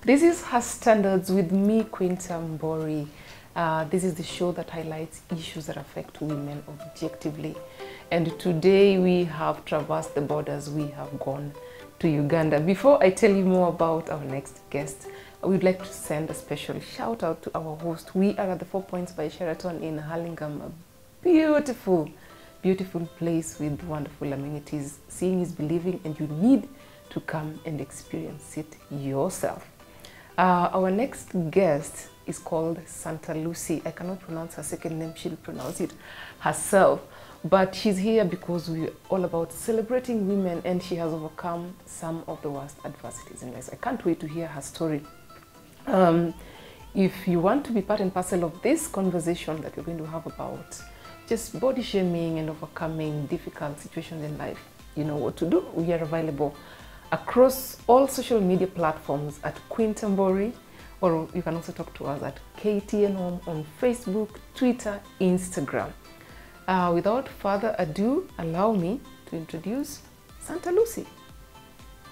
This is Her Standards with me, Quinta Mbori. This is the show that highlights issues that affect women objectively. And today we have traversed the borders. We have gone to Uganda. Before I tell you more about our next guest, I would like to send a special shout out to our host. We are at the 4 Points by Sheraton in Hurlingham, a beautiful, beautiful place with wonderful amenities. Seeing is believing, and you need to come and experience it yourself. Our next guest is called Santa Lucy. I cannot pronounce her second name. She'll pronounce it herself. But she's here because we're all about celebrating women, and she has overcome some of the worst adversities in life. I can't wait to hear her story. If you want to be part and parcel of this conversation that we're going to have about just body shaming and overcoming difficult situations in life, you know what to do. We are available across all social media platforms at Quinta Mbori, or you can also talk to us at KTN Home on Facebook, Twitter, Instagram. Without further ado, allow me to introduce Santa Lucy.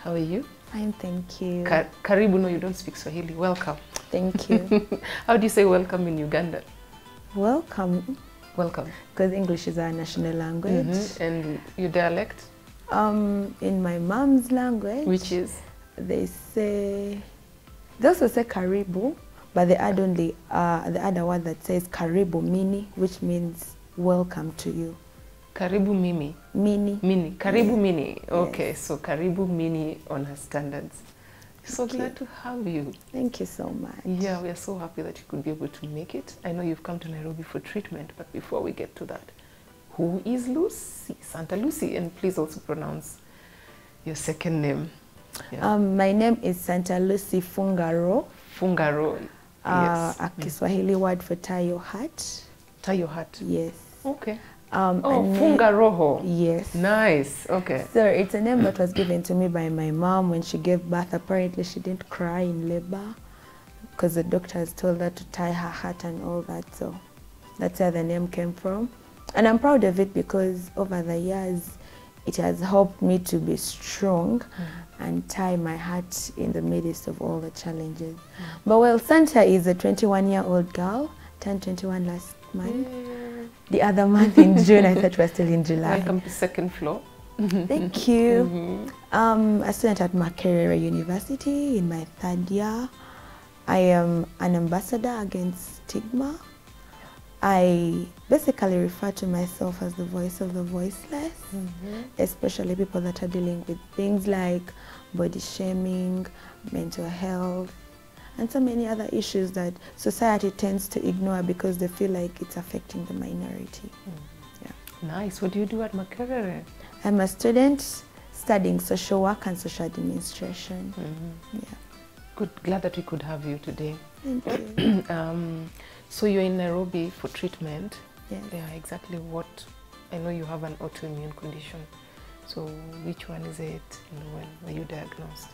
How are you? Fine, thank you. Karibu, no, you don't speak Swahili. Welcome. Thank you. How do you say welcome in Uganda? Welcome. Welcome. Because English is our national language. And your dialect? In my mom's language, Which is? They also say karibu, but they add only the other word that says karibu mini, which means welcome to you. Karibu Mimi? Mini. Mini. Karibu Mini. Okay, Yes. so Karibu Mini on Her Standards. So glad to have you. Thank you so much. Yeah, we are so happy that you could be able to make it. I know you've come to Nairobi for treatment, but before we get to that, who is Lucy? Santa Lucy, and please also pronounce your second name. Yeah. My name is Santa Lucy Fungaro. Fungaro. Yes. A Kiswahili word for tie your hat. Tie your hat. Yes. Okay. Oh, Fungaroho. Yes. Nice. Okay. So it's a name that was given to me by my mom when she gave birth. Apparently she didn't cry in labor because the doctors told her to tie her hat and all that. So that's where the name came from. And I'm proud of it because over the years it has helped me to be strong and tie my hat in the midst of all the challenges. But well, Santa is a 21-year-old girl, turned 21 last month. The other month in June. I thought we were still in July. Welcome to second floor. Thank you. A student at Makerere University in my third year. I am an ambassador against stigma. I basically refer to myself as the voice of the voiceless, especially people that are dealing with things like body shaming, mental health, and so many other issues that society tends to ignore because they feel like it's affecting the minority. Yeah. Nice. What do you do at Makerere? I'm a student studying social work and social administration. Yeah. Good. Glad that we could have you today. Thank you. So you're in Nairobi for treatment. Yes. Yeah, exactly what? I know you have an autoimmune condition. So which one is it and when were you diagnosed?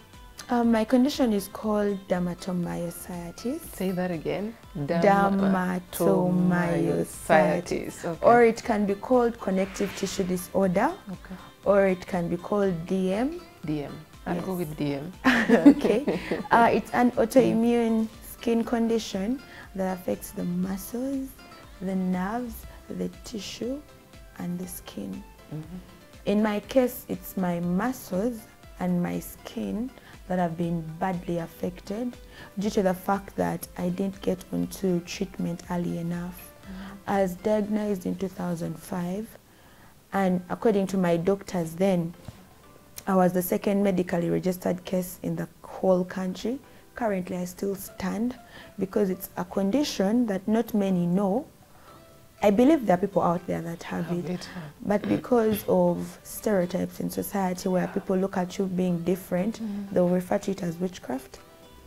My condition is called dermatomyositis. Say that again. Dermatomyositis. Okay. Or it can be called connective tissue disorder. Okay. Or it can be called DM. DM. I'll go with DM. Okay. It's an autoimmune skin condition that affects the muscles, the nerves, the tissue, and the skin. In my case, it's my muscles and my skin that have been badly affected due to the fact that I didn't get onto treatment early enough. I was diagnosed in 2005, and according to my doctors then, I was the second medically registered case in the whole country. Currently, I still stand because it's a condition that not many know. I believe there are people out there that have it, but because of stereotypes in society where people look at you being different, they'll refer to it as witchcraft,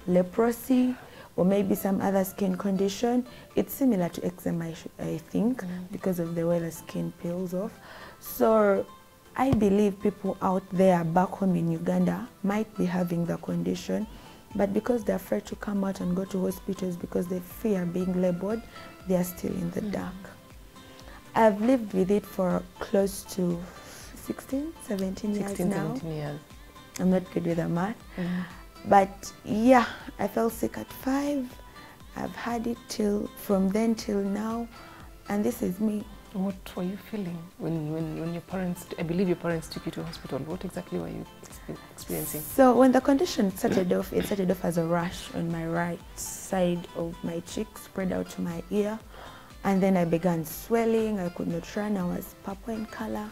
leprosy, or maybe some other skin condition. It's similar to eczema, I think, because of the way the skin peels off. So I believe people out there back home in Uganda might be having the condition, but because they're afraid to come out and go to hospitals because they fear being labeled, they are still in the dark. I've lived with it for close to 16, 17 years now. 17 years. I'm not good with the math. But yeah, I fell sick at 5. I've had it from then till now, and this is me. What were you feeling when your parents, I believe your parents took you to hospital? What exactly were you experiencing? So when the condition started off, it started off as a rash on my right side of my cheek, spread out to my ear. And then I began swelling. I could not run. I was purple in color.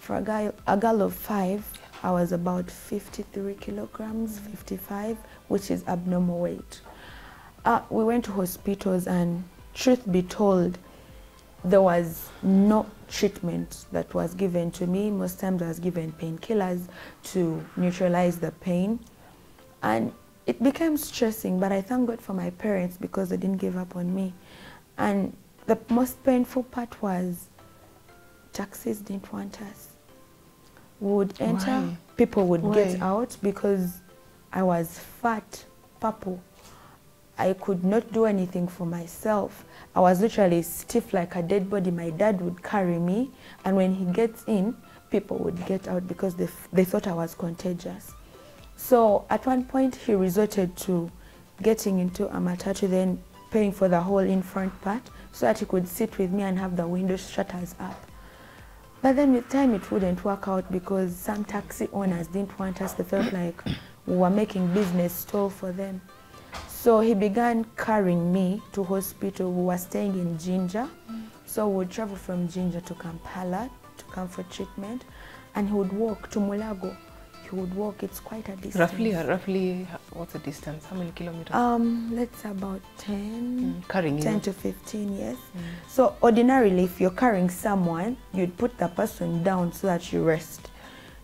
For a girl of 5, I was about 53 kilograms, 55, which is abnormal weight. We went to hospitals, and truth be told, there was no treatment that was given to me. Most times I was given painkillers to neutralize the pain. And it became stressing, but I thank God for my parents because they didn't give up on me. And the most painful part was taxis didn't want us. We would enter, Why? People would Why? get out because I was fat, purple. I could not do anything for myself. I was literally stiff like a dead body. My dad would carry me, and when he gets in, people would get out because they thought I was contagious. So at one point, he resorted to getting into a matatu, then paying for the whole in front part so that he could sit with me and have the window shutters up. But then with time, it wouldn't work out because some taxi owners didn't want us. They felt like we were making business stall for them. So he began carrying me to hospital. We were staying in Jinja. So we would travel from Jinja to Kampala to come for treatment. And he would walk to Mulago. He would walk, it's quite a distance. Roughly, what's the distance? How many kilometers? Let's say about 10, Carrying 10 you. to 15, yes. So ordinarily, if you're carrying someone, you'd put the person down so that you rest.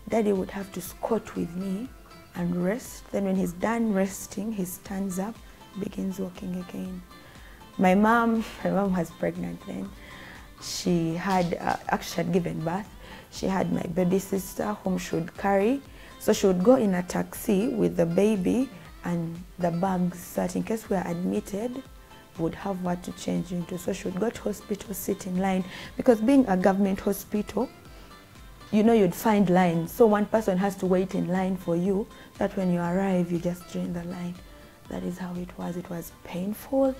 Daddy would have to squat with me and rest. Then when he's done resting, he stands up, begins walking again. My mom was pregnant then. She had actually had given birth. She had my baby sister whom she would carry. So she would go in a taxi with the baby and the bags, so that in case we are admitted, would have what to change into. So she would go to hospital, sit in line, because being a government hospital, you know, you'd find lines. So one person has to wait in line for you, that when you arrive, you just join the line. That is how it was. It was painful.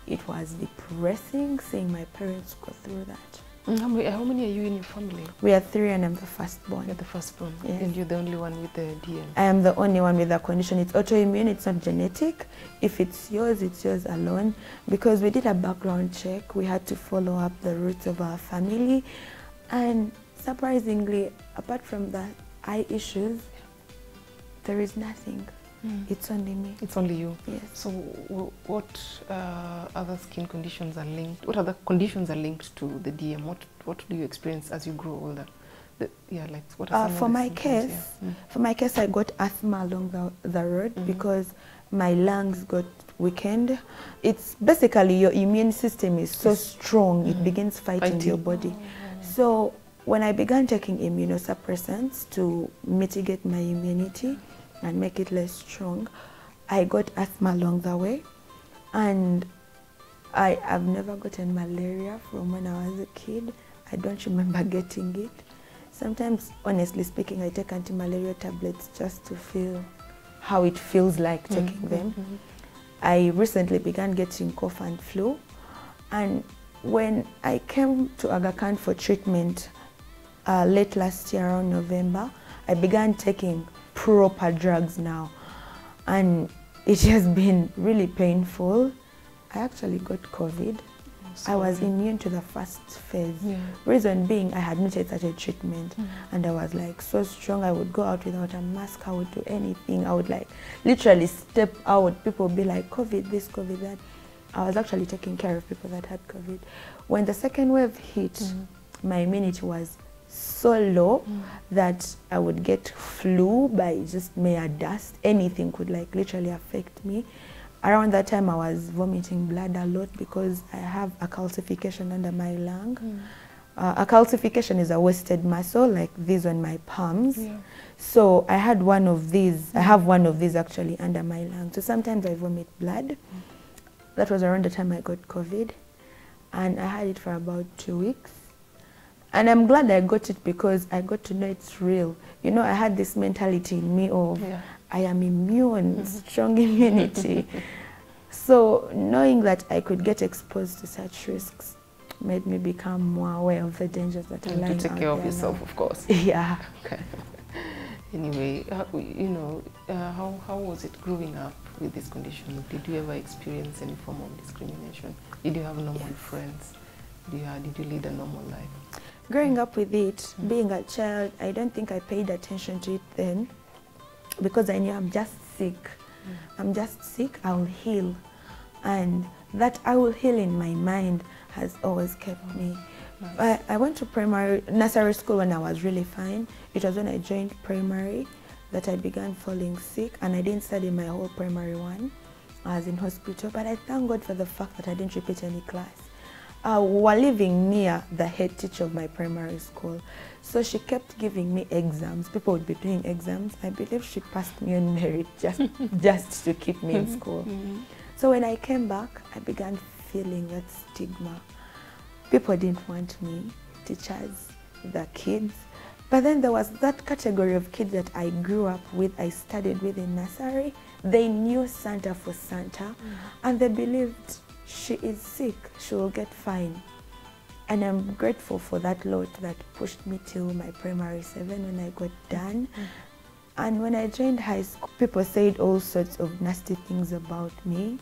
It was depressing seeing my parents go through that. How many are you in your family? We are 3 and I'm the firstborn. You're the firstborn, Yes. and you're the only one with the DM. I am the only one with the condition. It's autoimmune, it's not genetic. If it's yours alone. Because we did a background check, we had to follow up the roots of our family. And surprisingly, apart from the eye issues, there is nothing. It's only me. It's only you. Yes. So what other skin conditions are linked? What other conditions are linked to the DM? What do you experience as you grow older? What are some For of the my symptoms? case, Yeah. for my case, I got asthma along the road because my lungs got weakened. It's basically your immune system is so strong, it begins fighting your body. So when I began taking immunosuppressants to mitigate my immunity and make it less strong, I got asthma along the way. And I've never gotten malaria from when I was a kid. I don't remember getting it. Sometimes, honestly speaking, I take anti-malaria tablets just to feel how it feels like taking them. I recently began getting cough and flu. And when I came to Aga Khan for treatment late last year, around November, I began taking proper drugs now. And it has been really painful. I actually got COVID. I was immune to the first phase. Reason being, I had not yet started treatment. And I was like so strong. I would go out without a mask. I would do anything. I would like literally step out. People would be like, COVID this, COVID that. I was actually taking care of people that had COVID. When the second wave hit, my immunity was so low that I would get flu by just mere dust. Anything could like literally affect me. Around that time, I was vomiting blood a lot because I have a calcification under my lung. A calcification is a wasted muscle, like this on my palms. So I had one of these. I have one of these actually under my lung. So sometimes I vomit blood. That was around the time I got COVID. And I had it for about 2 weeks. And I'm glad I got it because I got to know it's real. You know, I had this mentality in me of, I am immune, strong immunity. So knowing that I could get exposed to such risks made me become more aware of the dangers that are lying out there. To take care of yourself, of course. Yeah. Okay. Anyway, how was it growing up with this condition? Did you ever experience any form of discrimination? Did you have normal friends? Did you lead a normal life? Growing up with it, being a child, I don't think I paid attention to it then because I knew I'm just sick. I'm just sick, I'll heal. And that I will heal in my mind has always kept me. Nice. I went to nursery school when I was really fine. It was when I joined primary that I began falling sick, and I didn't study my whole primary one. I was in hospital, but I thank God for the fact that I didn't repeat any class. We were living near the head teacher of my primary school, so she kept giving me exams. People would be doing exams. I believe she passed me on merit just to keep me in school. So when I came back, I began feeling that stigma. People didn't want me, teachers, the kids. But then there was that category of kids that I grew up with, I studied with in nursery. They knew Santa for Santa, and they believed she is sick, she will get fine. And I'm grateful for that lot that pushed me till my primary 7 when I got done. And when I joined high school, people said all sorts of nasty things about me.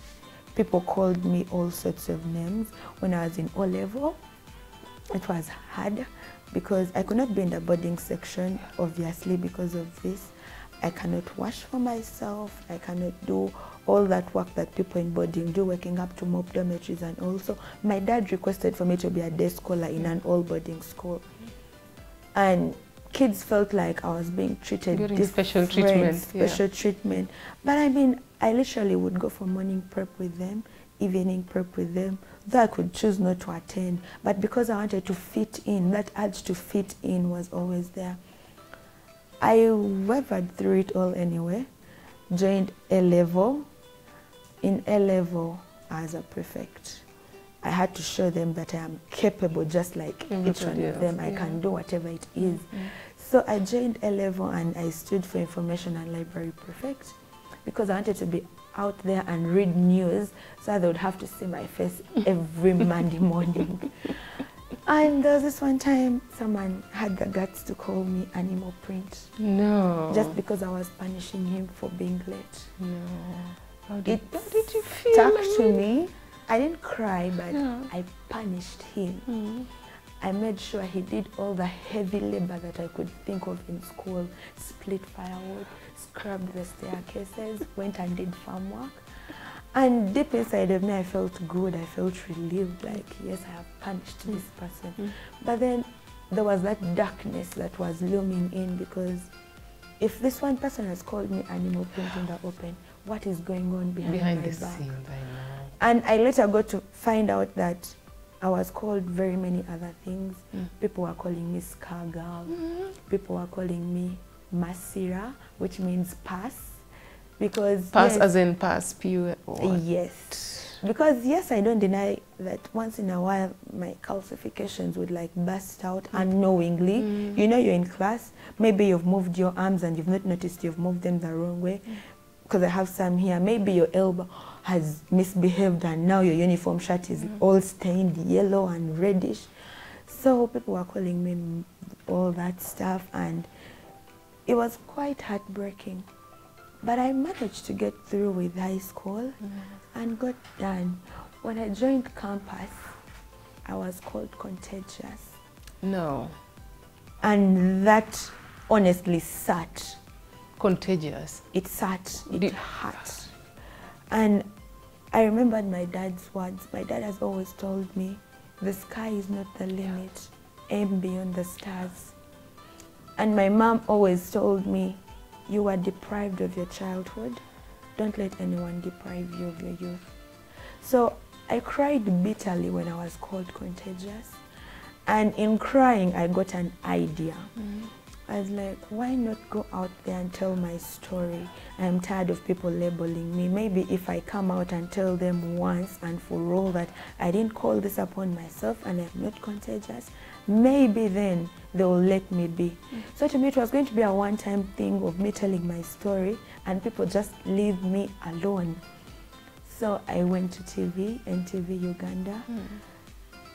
People called me all sorts of names. When I was in O-level, it was hard because I could not be in the boarding section, obviously, because of this. I cannot wash for myself. I cannot do all that work that people in boarding do, waking up to mop dormitories. And also, my dad requested for me to be a day scholar in an all-boarding school. And kids felt like I was being treated different, special treatment. But I mean, I literally would go for morning prep with them, evening prep with them, though I could choose not to attend. But because I wanted to fit in, that urge to fit in was always there. I weathered through it all anyway, joined A-level. In A-level, as a prefect, I had to show them that I am capable, just like each one of them. I can do whatever it is. So I joined A-level and I stood for information and library prefect because I wanted to be out there and read news so they would have to see my face every Monday morning. And there was this one time someone had the guts to call me animal print. No. Just because I was punishing him for being late. No. How did you feel? Stuck to me. I didn't cry, but I punished him. I made sure he did all the heavy labor that I could think of in school. Split firewood, scrubbed the staircases, went and did farm work. And deep inside of me, I felt good. I felt relieved, like, yes, I have punished this person. But then there was that darkness that was looming in because if this one person has called me animal print in the open, what is going on behind my the back? scenes, I know. And I later got to find out that I was called very many other things. People were calling me Scar Girl. People were calling me Masira, which means pass. Because pass as in pass, P-U? Yes. Because yes, I don't deny that once in a while my calcifications would like burst out unknowingly. You know, you're in class, maybe you've moved your arms and you've not noticed you've moved them the wrong way. Because I have some here, maybe your elbow has misbehaved and now your uniform shirt is all stained yellow and reddish. So people were calling me all that stuff and it was quite heartbreaking. But I managed to get through with high school and got done. When I joined campus, I was called contagious. No. And that honestly sat. Contagious? It sat, it hurt. And I remembered my dad's words. My dad has always told me, the sky is not the limit, aim beyond the stars. And my mom always told me, you were deprived of your childhood. Don't let anyone deprive you of your youth. So I cried bitterly when I was called contagious. And in crying, I got an idea. I was like, why not go out there and tell my story? I'm tired of people labeling me. Maybe if I come out and tell them once and for all that I didn't call this upon myself and I'm not contagious, maybe then they will let me be. So to me, it was going to be a one-time thing of me telling my story and people just leave me alone. So I went to TV, NTV Uganda.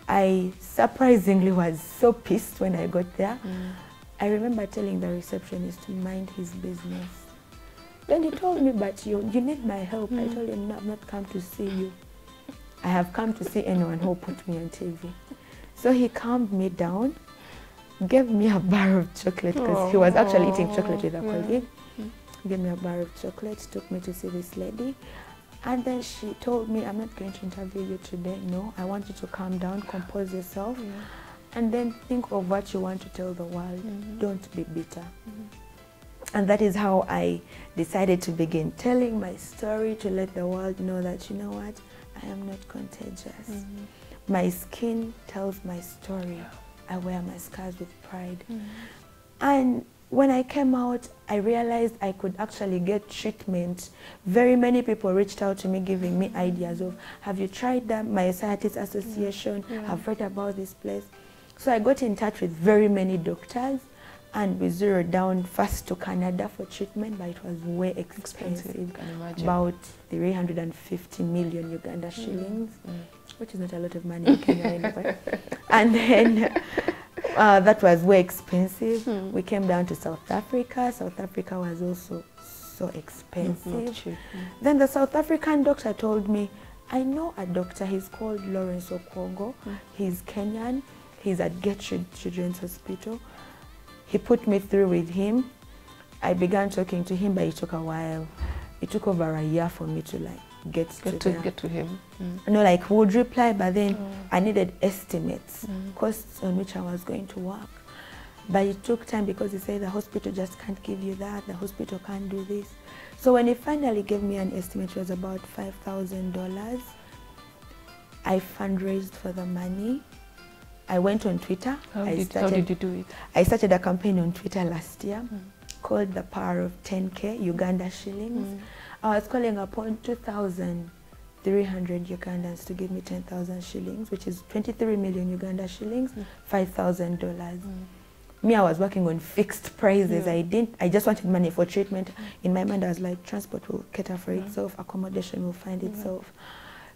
I surprisingly was so pissed when I got there. I remember telling the receptionist to mind his business. Then he told me, but you need my help. I told him, no, I've not come to see you. I have come to see anyone who put me on TV. So he calmed me down, gave me a bar of chocolate, because he was actually eating chocolate with a colleague. Gave me a bar of chocolate, took me to see this lady. And then she told me, I'm not going to interview you today. No, I want you to calm down, compose yourself, and then think of what you want to tell the world. Don't be bitter. And that is how I decided to begin telling my story, to let the world know that, you know what, I am not contagious. My skin tells my story. I wear my scars with pride. And when I came out, I realized I could actually get treatment. Very many people reached out to me, giving me ideas of, have you tried the Myositis Association? I've read about this place. So I got in touch with very many doctors, and we zeroed down first to Canada for treatment, but it was way expensive. About 350 million Uganda shillings, which is not a lot of money in Kenya anyway. And then that was way expensive. We came down to South Africa. South Africa was also so expensive. Then the South African doctor told me, I know a doctor, he's called Lawrence Okwogo. He's Kenyan. He's at Gertrude Children's Hospital. He put me through with him. I began talking to him, but it took a while. It took over a year for me to like get to him. No, like would reply, but then I needed estimates, costs on which I was going to work. But it took time because he said the hospital just can't give you that, the hospital can't do this. So when he finally gave me an estimate, it was about $5,000. I fundraised for the money. I went on Twitter. How did you do it? I started a campaign on Twitter last year called The Power of 10K Uganda Shillings. I was calling upon 2,300 Ugandans to give me 10,000 shillings, which is 23 million Uganda shillings, $5,000. Me, I was working on fixed prices. I just wanted money for treatment. In my mind, I was like, transport will cater for itself, accommodation will find itself.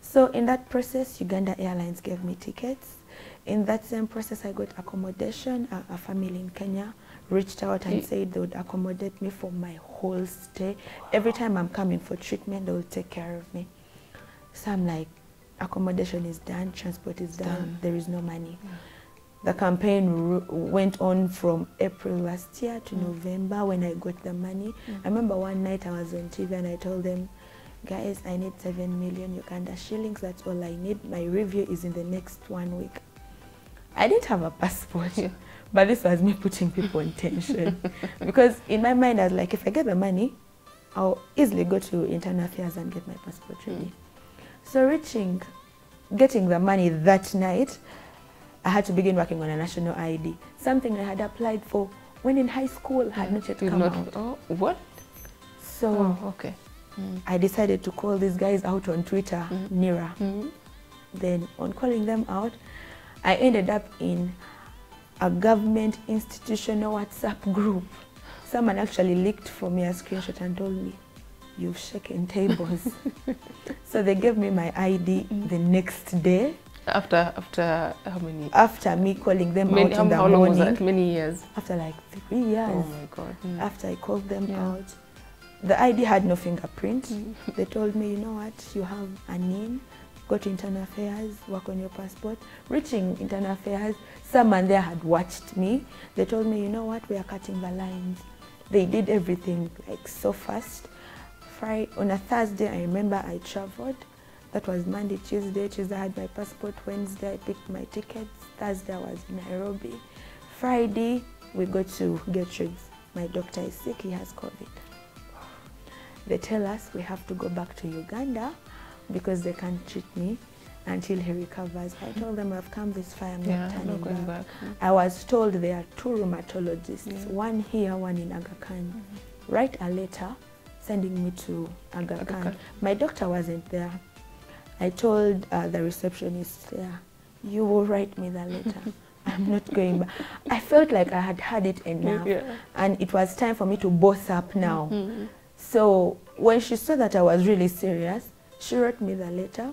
So in that process, Uganda Airlines gave me tickets. In that same process, I got accommodation. A family in Kenya reached out and said they would accommodate me for my whole stay. Every time I'm coming for treatment, they will take care of me. So I'm like, accommodation is done, transport is done, there is no money. The campaign went on from April last year to November when I got the money. I remember one night I was on TV and I told them, guys, I need 7 million Uganda shillings. That's all I need. My review is in the next 1 week. I didn't have a passport, but this was me putting people in tension. Because in my mind, I was like, if I get the money, I'll easily go to internal affairs and get my passport ready. So getting the money that night, I had to begin working on a national ID. Something I had applied for when in high school had not yet come out. Oh, what? So I decided to call these guys out on Twitter, NIRA. Then on calling them out, I ended up in a government institutional WhatsApp group. Someone actually leaked for me a screenshot and told me, you've shaken tables. So they gave me my ID the next day. After how many? After me calling them out in the morning. How long was that? Many years? After like 3 years. Oh my God. After I called them out. The ID had no fingerprint. They told me, you know what, you have a name, go to internal affairs, work on your passport. Reaching internal affairs, someone there had watched me. They told me, you know what, we are cutting the lines. They did everything like so fast. On a Thursday, I remember I traveled. That was Monday, Tuesday. Tuesday I had my passport. Wednesday I picked my tickets. Thursday I was in Nairobi. Friday we go to Gertrude. My doctor is sick, he has COVID. They tell us we have to go back to Uganda because they can't treat me until he recovers. I told them I've come this far, I'm not turning back. I was told there are 2 rheumatologists, one here, one in Aga Khan. Write a letter sending me to Aga Khan. My doctor wasn't there. I told the receptionist there, you will write me the letter. I'm not going back. I felt like I had had it enough. And it was time for me to boss up now. So when she saw that I was really serious, she wrote me the letter,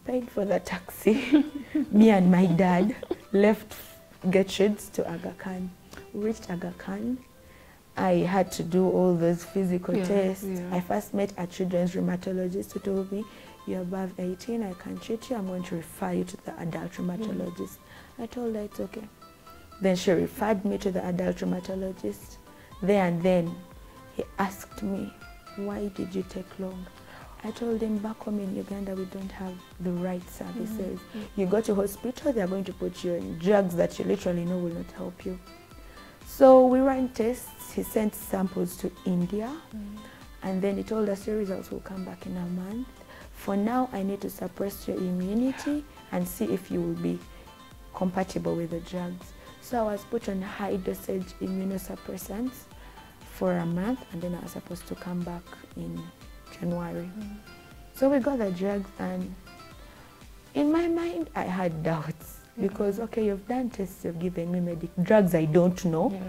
paid for the taxi. Me and my dad left Getcheds to Aga Khan. We reached Aga Khan. I had to do all those physical tests. I first met a children's rheumatologist who told me, you're above 18, I can't treat you, I'm going to refer you to the adult rheumatologist. I told her it's okay. Then she referred me to the adult rheumatologist. There and then, he asked me, why did you take long? I told him, back home in Uganda, we don't have the right services. You go to hospital, they're going to put you in drugs that you literally know will not help you. So we ran tests. He sent samples to India. And then he told us your results will come back in a month. For now, I need to suppress your immunity and see if you will be compatible with the drugs. So I was put on high dosage immunosuppressants for a month, and then I was supposed to come back in January. So we got the drugs, and in my mind, I had doubts. Because, okay, you've done tests, you've given me drugs I don't know.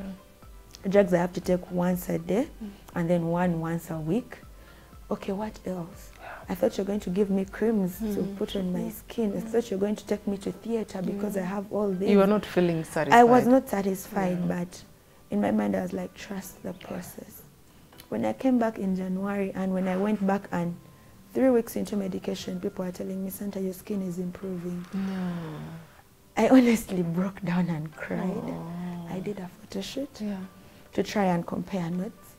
Drugs I have to take once a day, and then one once a week. Okay, what else? I thought you're going to give me creams to put on my skin. I thought you're going to take me to theater because I have all this. You were not feeling satisfied. I was not satisfied, but in my mind I was like, trust the process. When I came back in January, and when I went back and 3 weeks into medication, people are telling me, Santa, your skin is improving. I honestly broke down and cried. I did a photo shoot to try and compare notes.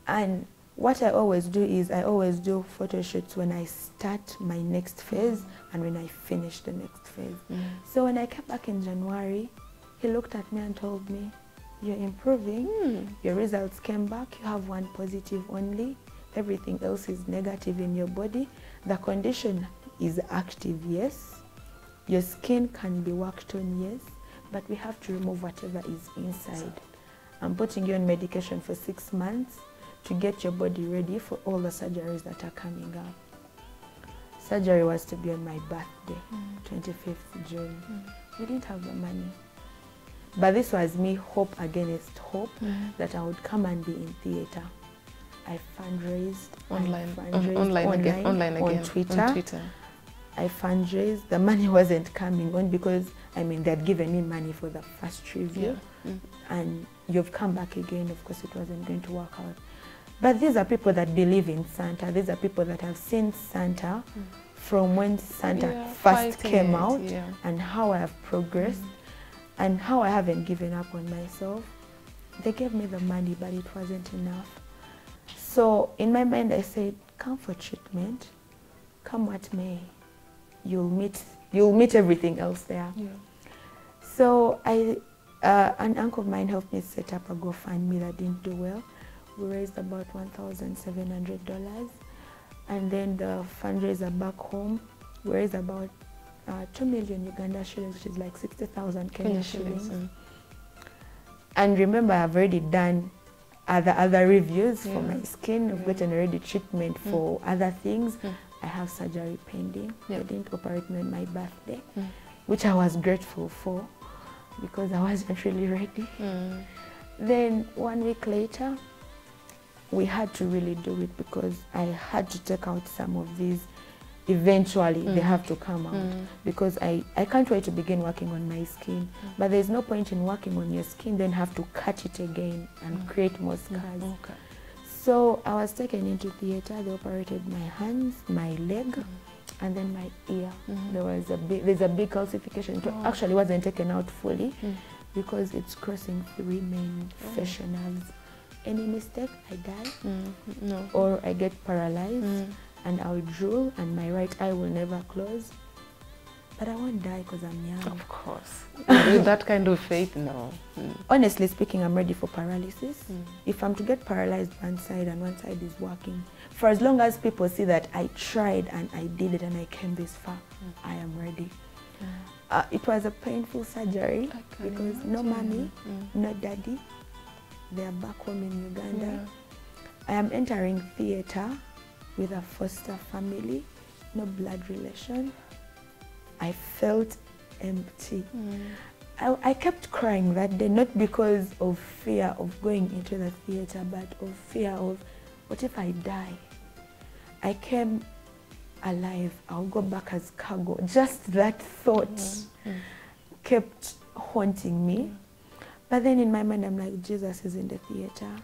And what I always do is I always do photo shoots when I start my next phase and when I finish the next phase. So when I came back in January, he looked at me and told me, you're improving. Your results came back. You have one positive only. Everything else is negative in your body. The condition is active, yes. Your skin can be worked on, yes, but we have to remove whatever is inside. I'm putting you on medication for 6 months to get your body ready for all the surgeries that are coming up. Surgery was to be on my birthday, 25th June. We didn't have the money. But this was me, hope against hope, that I would come and be in theater. I fundraised online on Twitter. I fundraised. The money wasn't coming on because, I mean, they'd given me money for the first review. And you've come back again, of course it wasn't going to work out. But these are people that believe in Santa. These are people that have seen Santa from when Santa first came out and how I have progressed and how I haven't given up on myself. They gave me the money, but it wasn't enough. So in my mind, I said, come for treatment, come what may. You'll meet everything else there. So an uncle of mine helped me set up a GoFundMe that didn't do well. We raised about $1,700, and then the fundraiser back home, we raised about 2 million Uganda shillings, which is like 60,000 Kenya shillings. And remember, I've already done other reviews for my skin. I've gotten already treatment for other things. I have surgery pending. They didn't operate me on my birthday, which I was grateful for because I wasn't really ready. Then 1 week later, we had to really do it because I had to take out some of these. Eventually, they have to come out because I can't wait to begin working on my skin. But there's no point in working on your skin, then have to cut it again and create more scars. So I was taken into theater. They operated my hands, my leg, and then my ear. There's a big calcification. It actually wasn't taken out fully because it's crossing 3 main facial nerves. Any mistake, I die, or I get paralyzed, and I'll drool, and my right eye will never close. But I won't die because I'm young. Of course. With that kind of faith, no. Honestly speaking, I'm ready for paralysis. If I'm to get paralyzed one side and one side is working, for as long as people see that I tried and I did it and I came this far, I am ready. It was a painful surgery because no mommy, no daddy. They are back home in Uganda. I am entering theater with a foster family, no blood relation. I felt empty. I kept crying that day, not because of fear of going into the theatre, but of fear of, what if I die? I came alive, I'll go back as cargo. Just that thought kept haunting me. But then in my mind, I'm like, Jesus is in the theatre.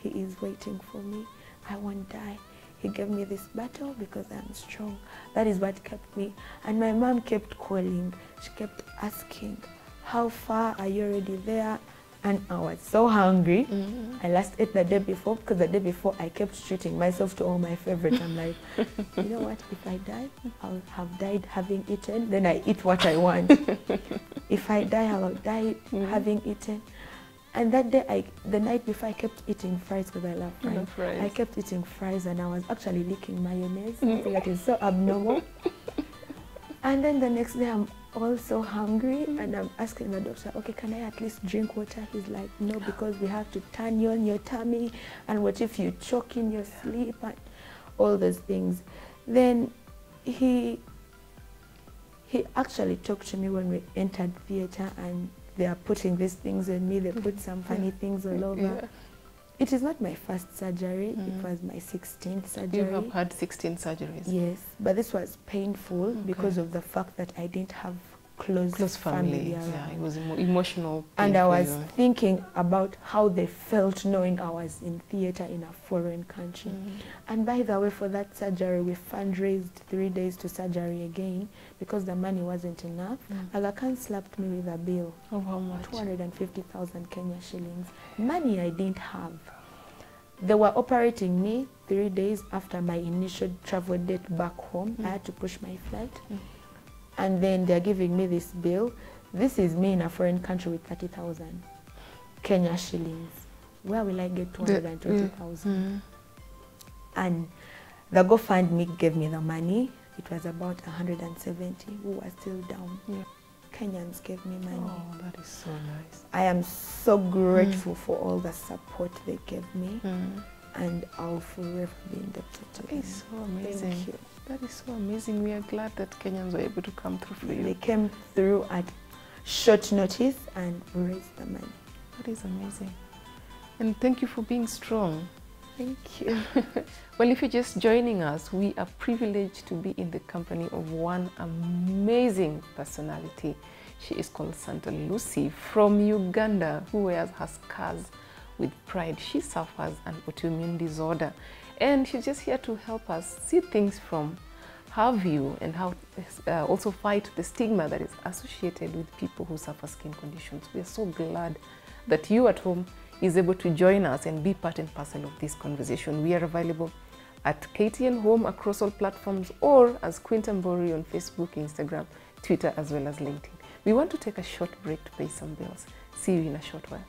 He is waiting for me. I won't die. He gave me this battle because I'm strong. That is what kept me. And my mom kept calling. She kept asking, how far are you already there? And I was so hungry. I last ate the day before, because the day before I kept treating myself to all my favorites. I'm like, you know what, if I die, I'll have died having eaten, then I eat what I want. If I die, I'll die having eaten. And that day, the night before, I kept eating fries because I love fries. I kept eating fries and I was actually licking mayonnaise, something that is so abnormal. And then the next day, I'm also hungry and I'm asking the doctor, okay, can I at least drink water? He's like, no, because we have to turn you on your tummy, and what if you choke in your sleep, and all those things. Then he actually talked to me when we entered theatre, and they are putting these things on me. They put some funny things all over. It is not my first surgery. It was my 16th surgery. You have had 16 surgeries? Yes, but this was painful because of the fact that I didn't have close family around. Yeah, it was emotional. And I was thinking about how they felt knowing I was in theatre in a foreign country. And by the way, for that surgery, we fundraised 3 days to surgery again because the money wasn't enough. Aga Khan slapped me with a bill of how much? 250,000 Kenya shillings. Money I didn't have. They were operating me 3 days after my initial travel date back home. I had to push my flight. And then they're giving me this bill. This is me in a foreign country with 30,000 Kenya shillings. Where will I get 220,000? And the GoFundMe gave me the money. It was about 170 who were still down. Kenyans gave me money. Oh, that is so nice. I am so grateful for all the support they gave me. And I'll forever be indebted to them. That is so amazing. Thank you. That is so amazing. We are glad that Kenyans were able to come through for you. They came through at short notice and raised the money. That is amazing. And thank you for being strong. Thank you. Well, if you're just joining us, we are privileged to be in the company of one amazing personality. She is called Santa Lucy from Uganda, who wears her scars with pride. She suffers an autoimmune disorder, and she's just here to help us see things from her view and how also fight the stigma that is associated with people who suffer skin conditions. We are so glad that you at home is able to join us and be part and parcel of this conversation. We are available at KTN Home across all platforms, or as Quintambori on Facebook, Instagram, Twitter, as well as LinkedIn. We want to take a short break to pay some bills. See you in a short while.